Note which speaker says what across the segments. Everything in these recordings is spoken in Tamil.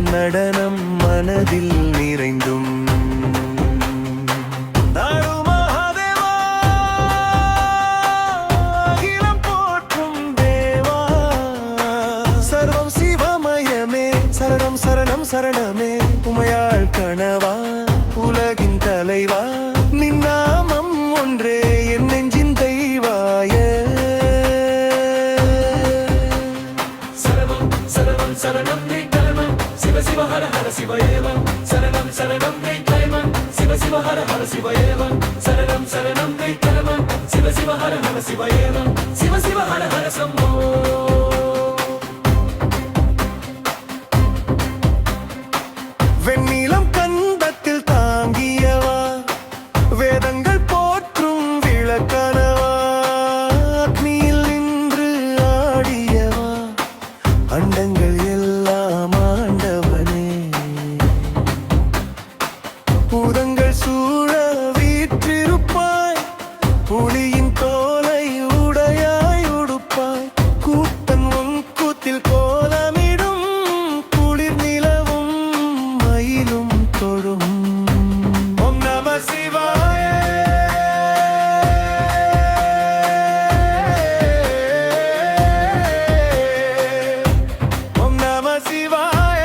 Speaker 1: நடனம் மனதில் நிறைந்தும் சரணம் சரணம் சரணமே உமையாள் கணவா உலகின் தலைவா நின் நாமம் ஒன்றே என் நெஞ்சின் தெய்வாய
Speaker 2: சரணம் சரணம் சரணம் நீ கலமம் சிவ சிவ ஹர ஹர சிவயேவம் சரணம் சரணம் நீ கலமம் சிவ சிவ ஹர ஹர சிவயேவம் சரணம் சரணம் நீ கலமம் சிவ சிவ ஹர ஹர சிவயேவம் சிவ சிவ ஹர ஹர சம்போ
Speaker 1: வெண்ணிலம் கந்தத்தில் தாங்கியவா வேதங்கள் போற்றும் விளக்கணவா அக்னியில் நின்று ஆடியவா அண்டங்கள் எல்லாம் ஆண்டவனே பூதங்கள் சூழ வீற்றிருப்பாய் புலியின் தோலை உடையாய் உடுப்பாய் கூத்தன் உன் கூத்தில் கோலமிடும் குளிர் நிலவும் மயிலும் தொழும் ஓம் நம சிவாய ஓம் நம சிவாய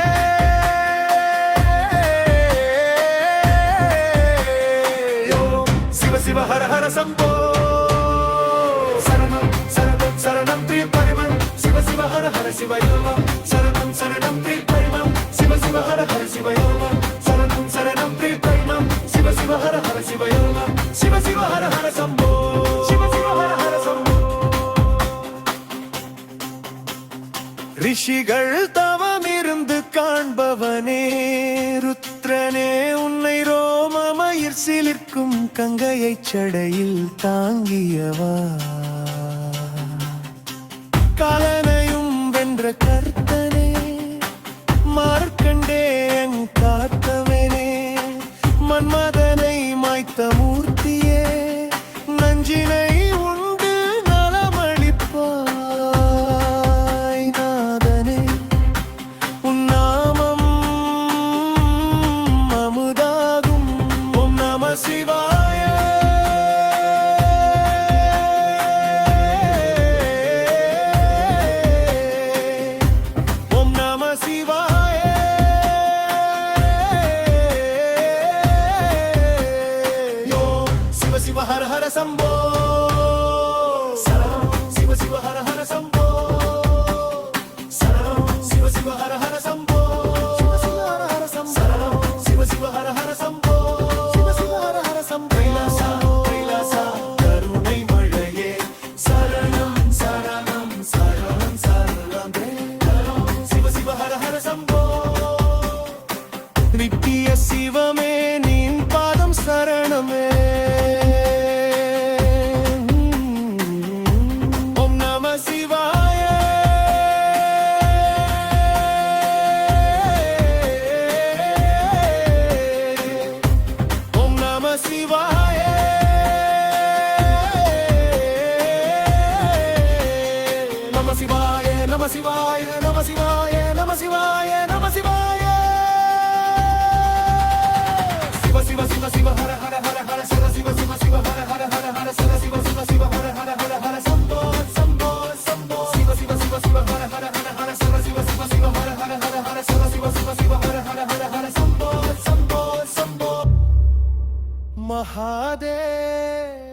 Speaker 1: சிவ சிவ ஹர ஹர சம்போ சரணம் சரணம் சரணம் பிரிய பரிமம் சிவ சிவ ஹர ஹர சிவயோகம் சரணம் சரணம் பிரிய பரிமம் சிவ சிவ ஹர ஹர சிவயோகம் சரணம் சரணம் பிரிய பரிமம் சிவ சிவ ஹர ஹர சிவயோகம் சிவ சிவ ஹர ஹர சம்போ சிவ சிவ ஹர ஹர சம்போ ரிஷிகள் தவமிருந்து காண்பவனே ருத்ரனே உன்னை ரோமமயிர் சிலிர்க்கும் கங்கையைச் சடையில் தாங்கியவா காலனையும் வென்ற கர்த்தனே மார்க்கண்டேயன் காத்தவனே மன்மதனை மாய்த்த மூர்த்தியே நஞ்சினை உண்டு நலமளிப்பாய் நாதனே உன் நாமம் அமுதாகும் ஓம் நம சிவாய ஓம் நம சிவாய சிவ சிவ ஹர ஹர சம்போ சரணம் சிவ சிவ ஹர ஹர சம்போ சரணம் சிவ சிவ ஹர ஹர சம்போ சிவ சிவ ஹர ஹர சம்போ சரணம் சிவ சிவ ஹர ஹர சம்போ சிவ சிவ ஹர ஹர சம்போ கைலாசா கைலாசா கருணை மழையே சரணம் சரணம் சரணம் சரணம் சிவ சிவ ஹர ஹர சம்போ நித்திய சிவமே நின் பாதம் சரணமே ஓம் நம சிவாய ஓம் நம சிவாய நம சிவாய நம சிவாய நம சிவாய நம சிவாய நம சிவாய சிவ சிவ சிவ சிவ ஹர ஹர ஹர ஹர சிவ சிவ சிவ சிவ ஹர ஹர ஹர ஹர சிவ சிவ சிவ சிவ ஹர ஹர ஹர ஹர சம்போ சம்போ சம்போ சிவ சிவ சிவ சிவ ஹர ஹர ஹர ஹர சிவ சிவ சிவ சிவ ஹர ஹர ஹர ஹர சிவ சிவ சிவ சிவ ஹர ஹர ஹர ஹர சம்போ சம்போ சம்போ மகாதேவ